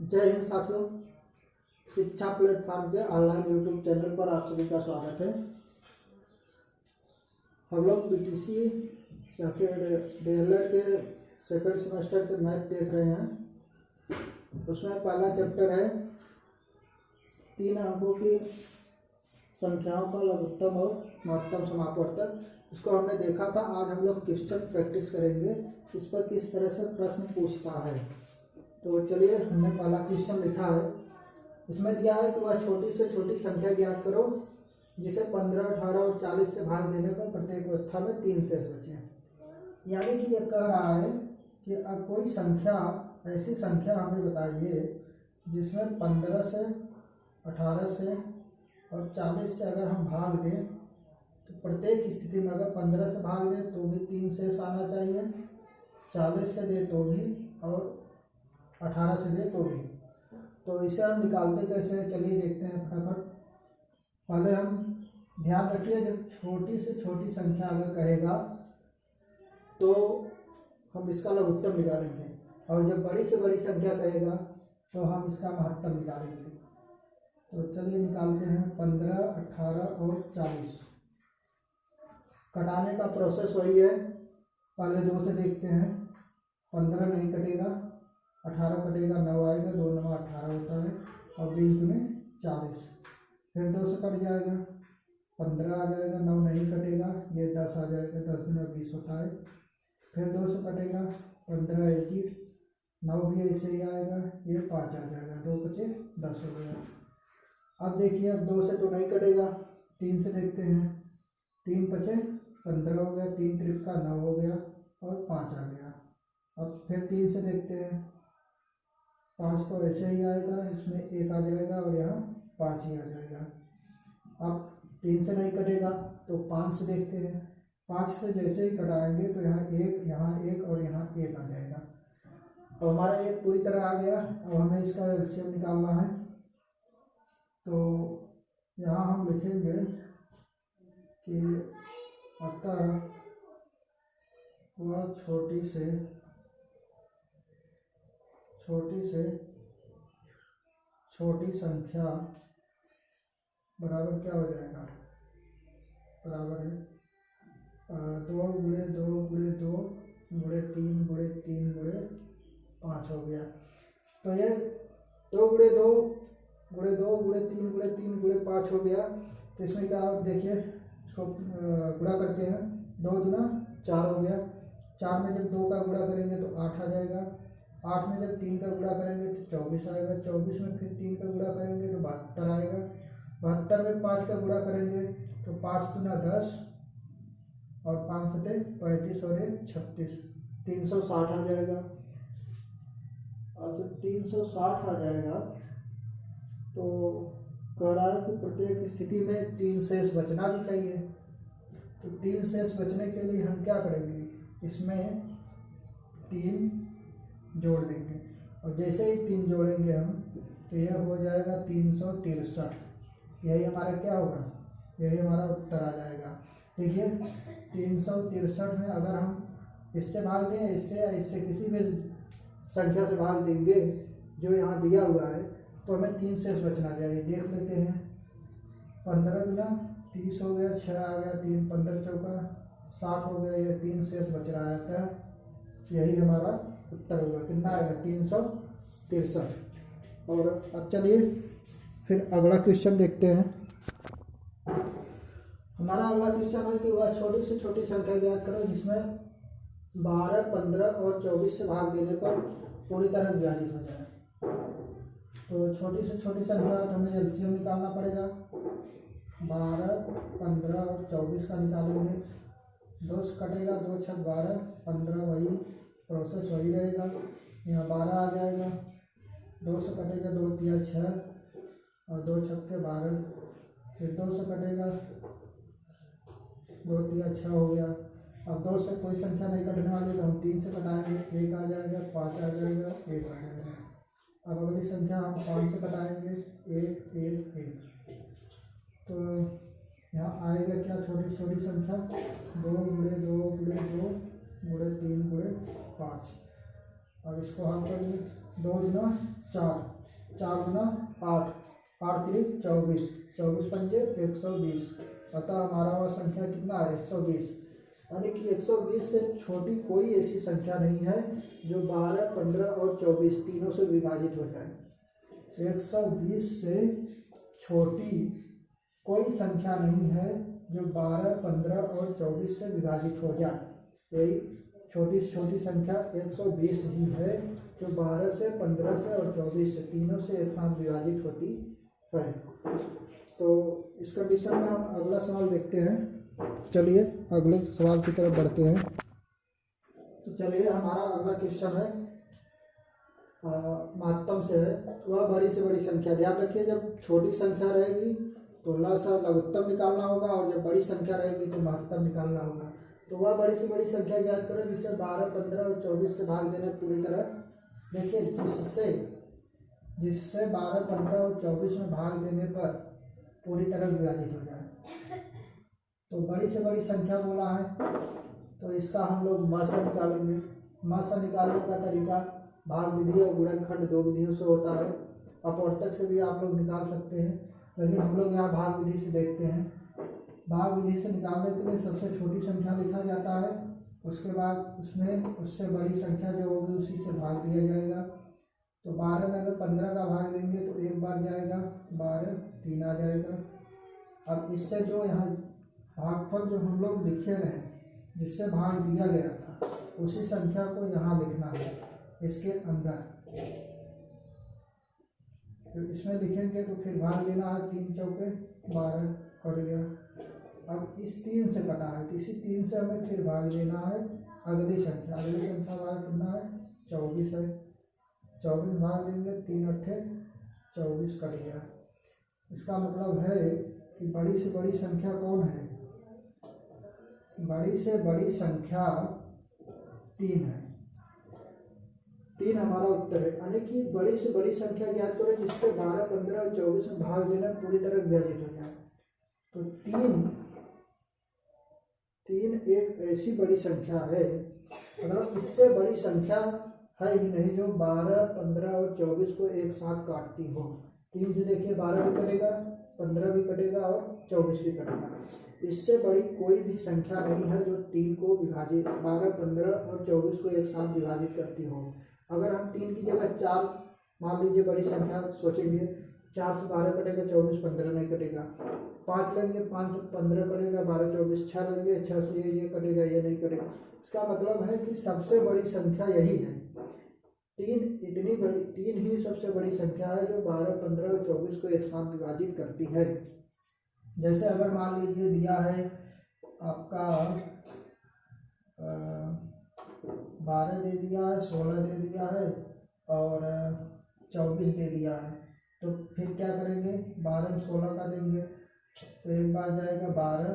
जय हिंद साथियों, शिक्षा प्लेटफॉर्म के ऑनलाइन यूट्यूब चैनल पर आप सभी का स्वागत है। हम लोग बीटीसी या फिर डीएलएड के सेकंड सेमेस्टर के मैथ देख रहे हैं। उसमें पहला चैप्टर है 3 अंकों की संख्याओं का लघुत्तम और महत्तम समापवर्तक। इसको हमने देखा था। आज हम लोग क्वेश्चन प्रैक्टिस करेंगे, इस पर किस तरह से प्रश्न पूछता है। तो चलिए, हमने पहला क्वेश्चन लिखा है। इसमें दिया है कि वह छोटी से छोटी संख्या ज्ञात करो जिसे 15, 18 और 40 से भाग देने पर प्रत्येक अवस्था में 3 शेष बचे। यानी कि यह कह रहा है कि कोई संख्या, ऐसी संख्या हमें बताइए जिसमें 15 से, 18 से और 40 से अगर हम भाग दें तो प्रत्येक स्थिति में अगर 15 से भाग दें तो भी 3 शेष आना चाहिए, 40 से दे तो भी और 18 से दे तो भी। तो इसे हम निकालते कैसे हैं, चलिए देखते हैं फटाफट। पहले हम ध्यान रखिए, जब छोटी से छोटी संख्या अगर कहेगा तो हम इसका लघुत्तम निकालेंगे, और जब बड़ी से बड़ी संख्या कहेगा तो हम इसका महत्तम निकालेंगे। तो चलिए निकालते हैं। 15, 18 और 40 कटाने का प्रोसेस वही है। पहले 2 से देखते हैं। 15 नहीं कटेगा, 18 कटेगा, 9 आएगा, 2 9 18 होता है, और 20 दूने 40। फिर 2 से कट जाएगा, 15 आ जाएगा, 9 नहीं कटेगा, ये 10 आ जाएगा, 10 दूने 20 होता है। फिर 2 से कटेगा, 15 21, 9 भी ऐसे ही आएगा, ये 5 आ जाएगा, 2 बचे 10 हो गया। अब देखिए, अब 2 से तो नहीं कटेगा, 3 से देखते हैं। 3 बचे 15 हो गया, 3 त्रिक 9 हो गया और 5 आ गया। अब फिर 3 से देखते हैं। 5 तो ऐसे ही आएगा, इसमें 1 आ जाएगा और यहाँ 5 ही आ जाएगा। अब 3 से नहीं कटेगा तो 5 से देखते हैं। 5 से जैसे ही कटाएंगे तो यहाँ 1, यहाँ 1 और यहाँ 1 आ जाएगा। तो हमारा 1 पूरी तरह आ गया। अब हमें इसका एलसीएम निकालना है। तो यहाँ हम लिखेंगे कि अतः वह छोटी से छोटी संख्या बराबर क्या हो जाएगा, बराबर है 2 गुणे 2 गुणे 2 गुणे 3 गुणे 3 गुणे 5 हो गया। तो ये 2 गुणे 2 गुणे 2 गुणे 3 गुणे 3 गुणे 5 हो गया। तो इसमें क्या, आप देखिए, इसको गुणा करते हैं। 2 दूना 4 हो गया। 4 में जब 2 का गुणा करेंगे तो 8 आ जाएगा। 8 में जब 3 का गुणा करेंगे तो 24 आएगा। 24 में फिर 3 का गुणा करेंगे तो 72 आएगा। 72 में 5 का गुणा करेंगे तो 5 दूना 10 और 5 सते 35 और 1 36, 360 आ जाएगा। अब जब 360 आ जाएगा तो कह रहा है कि प्रत्येक स्थिति में 3 शेष बचना भी चाहिए। तो 3 शेष बचने के लिए हम क्या करेंगे, इसमें 3 जोड़ देंगे, और जैसे ही 3 जोड़ेंगे हम तो यह हो जाएगा 363। यही हमारा क्या होगा, यही हमारा उत्तर आ जाएगा। देखिए, 363 में अगर हम इससे भाग दें, इससे या इससे किसी भी संख्या से भाग देंगे जो यहाँ दिया हुआ है, तो हमें 3 शेष बचना चाहिए। देख लेते हैं। 15 दूना 30 हो गया, 6 आ गया, 3 15 चौका 60 हो गया, ये 3 शेष बच रहा है। तो यही हमारा उत्तर होगा। कितना आएगा, 363। और अब चलिए फिर अगला क्वेश्चन देखते हैं। हमारा अगला क्वेश्चन है कि वह छोटी से छोटी संख्या ज्ञात करो जिसमें 12, 15 और 24 से भाग देने पर पूरी तरह विभाजित हो जाए। तो छोटी से छोटी संख्या हमें एलसीएम निकालना पड़ेगा। 12, 15 और 24 का निकालेंगे। 2 से कटेगा, 2 छक 12, 15 वही प्रोसेस वही रहेगा। यहाँ 12 आ जाएगा। 2 से कटेगा, 2 तिया 6 और 2 छक्के 12। फिर 2 से कटेगा, 2 तिया 6 हो गया। अब 2 से कोई संख्या नहीं कटने वाली तो हम 3 से कटाएंगे, 1 आ जाएगा, 5 आ जाएगा, 1 आ जाएगा। अब अगली संख्या हम 5 से कटाएंगे, 1 1 1। तो यहाँ आएगा क्या, छोटी छोटी संख्या 2 गुणे 2 गुणे 2 गुणे 3 गुणे 5। अब इसको हल करेंगे। 2 दूना 4, 4 दूना 8, 8 3 24, 24 पंजे 120। अतः हमारा वह संख्या कितना है 120। यानी कि 120 से छोटी कोई ऐसी संख्या नहीं है जो 12, 15 और 24 तीनों से विभाजित हो जाए। 120 से छोटी कोई संख्या नहीं है जो 12, 15 और 24 से विभाजित हो जाए। यही छोटी से छोटी संख्या 120 ही है जो 12 से, 15 से और 24 से तीनों से एक साथ विभाजित होती है। तो इस कंडीशन में हम अगला सवाल देखते हैं। चलिए अगले सवाल की तरफ बढ़ते हैं। तो चलिए हमारा अगला क्वेश्चन है महत्तम से है। वह बड़ी से बड़ी संख्या, ध्यान रखिए जब छोटी संख्या रहेगी तो लघुत्तम निकालना होगा और जब बड़ी संख्या रहेगी तो महत्तम निकालना होगा। तो वह बड़ी से बड़ी संख्या ज्ञात करो जिसे 12, 15 और 24 से भाग देने पूरी तरह, देखिए जिससे 12, 15 और 24 में भाग देने पर पूरी तरह विभाजित हो जाए। तो बड़ी से बड़ी संख्या बोला है तो इसका हम लोग म से निकालेंगे। म से निकालने का तरीका भाग विधि और गुणनखंड 2 विधियों से होता है। अपवर्तक से भी आप लोग निकाल सकते हैं, लेकिन हम लोग यहाँ भाग विधि से देखते हैं। भाग विधि से निकालने के लिए सबसे छोटी संख्या लिखा जाता है, उसके बाद उसमें उससे बड़ी संख्या जो होगी उसी से भाग दिया जाएगा। तो 12 में अगर 15 का भाग देंगे तो एक बार जाएगा, 12 3 आ जाएगा। अब इससे जो यहाँ भागफल जो हम लोग लिखे रहे जिससे भाग दिया गया था उसी संख्या को यहाँ लिखना है इसके अंदर। तो इसमें लिखेंगे तो फिर भाग लेना है, 3 चौके 12 कट गया। अब इस 3 से कटा है तो इसी 3 से हमें फिर भाग लेना है अगली संख्या। अगली संख्या भाग कितना है 24 है, 24 भाग देंगे 3 अट्ठे 24 कट गया। इसका मतलब है कि बड़ी से बड़ी संख्या कौन है, बड़ी से बड़ी संख्या 3 है। 3 हमारा उत्तर है। यानी कि बड़ी से बड़ी संख्या ज्ञात करो जिससे 12, 15 और 24 में भाग देना पूरी तरह विभाजित हो जाए। तो 3 एक ऐसी बड़ी संख्या है, मतलब इससे बड़ी संख्या है ही नहीं जो 12, 15 और 24 को एक साथ काटती हो। 3 से देखिए 12 भी कटेगा, 15 भी कटेगा और 24 भी कटेगा। इससे बड़ी कोई भी संख्या नहीं है जो 3 को विभाजित 12, 15 और 24 को एक साथ विभाजित करती हो। अगर हम 3 की जगह 4 मान लीजिए बड़ी संख्या सोचेंगे, 4 से 12 कटेगा, 24 15 नहीं कटेगा। 5 लेंगे, 5 से 15 कटेगा, 12 24, 6 लेंगे, 6 से ये कटेगा, ये नहीं कटेगा। इसका मतलब है कि सबसे बड़ी संख्या यही है 3। इतनी बड़ी 3 ही सबसे बड़ी संख्या है जो 12, 15 और 24 को एक साथ विभाजित करती है। जैसे अगर मान लीजिए दिया है आपका 12 दे दिया है, 16 दे दिया है और 24 दे दिया है, तो फिर क्या करेंगे 12 में 16 का देंगे तो एक बार जाएगा 12,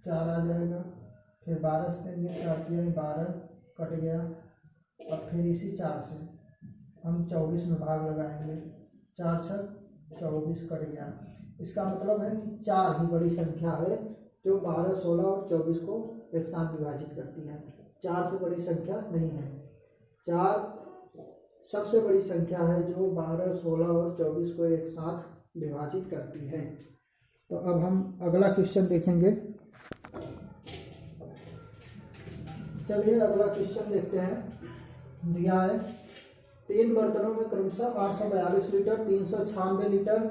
4 आ जाएगा, फिर 12 से देंगे 4 में 12 कट गया। और फिर इसी 4 से हम 24 में भाग लगाएंगे, 4 6 24 कट गया। इसका मतलब है कि 4 ही बड़ी संख्या है जो 12, 16 और 24 को एक साथ विभाजित करती है। 4 से बड़ी संख्या नहीं है। 4 सबसे बड़ी संख्या है जो 12, 16 और 24 को एक साथ विभाजित करती है। तो अब हम अगला क्वेश्चन देखेंगे। चलिए अगला क्वेश्चन देखते हैं। दिया है 3 बर्तनों में क्रमशः 842 लीटर, 396 लीटर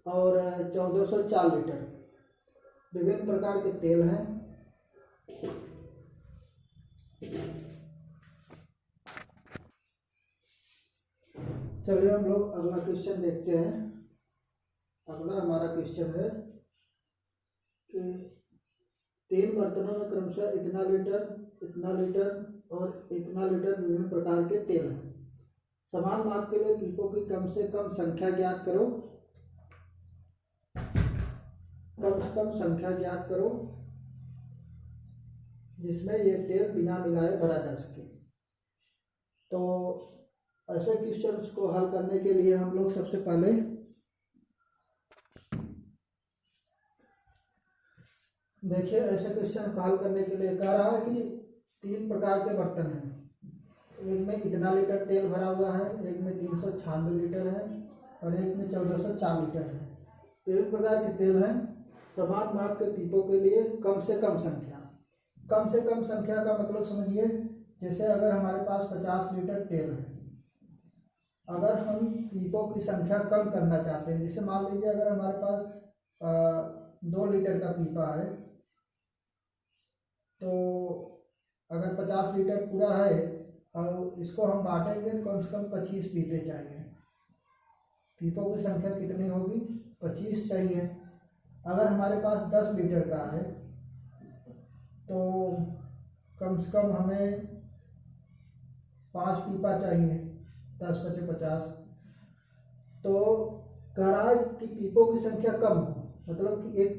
और 1404 लीटर विभिन्न प्रकार के तेल हैं। चलिए हम लोग अगला क्वेश्चन देखते हैं। अगला हमारा क्वेश्चन है कि 3 बर्तनों में क्रमशः इतना लीटर और इतना लीटर विभिन्न प्रकार के तेल हैं। समान माप के लिए पीपों की कम से कम संख्या ज्ञात करो। कम से कम संख्या ज्ञात करो जिसमें ये तेल बिना मिलाए भरा जा सके। तो ऐसे क्वेश्चंस को हल करने के लिए हम लोग सबसे पहले देखिए, ऐसे क्वेश्चन को हल करने के लिए कह रहा है कि 3 प्रकार के बर्तन हैं। एक में इतना लीटर तेल भरा हुआ है, एक में 396 लीटर है और एक में 1404 लीटर है। विभिन्न प्रकार के तेल हैं। समान माप के पीपों के लिए कम से कम संख्या। कम से कम संख्या का मतलब समझिए, जैसे अगर हमारे पास 50 लीटर तेल है, अगर हम पीपों की संख्या कम करना चाहते हैं, जैसे मान लीजिए अगर हमारे पास 2 लीटर का पीपा है, तो अगर 50 लीटर पूरा है और इसको हम बांटेंगे तो कम से कम 25 पीपे चाहिए। पीपों की संख्या कितनी होगी? 25 चाहिए। अगर हमारे पास 10 लीटर का है तो कम से कम हमें 5 पीपा चाहिए, 10 × 50। तो कह रहा है कि पीपों की संख्या कम हो, मतलब कि एक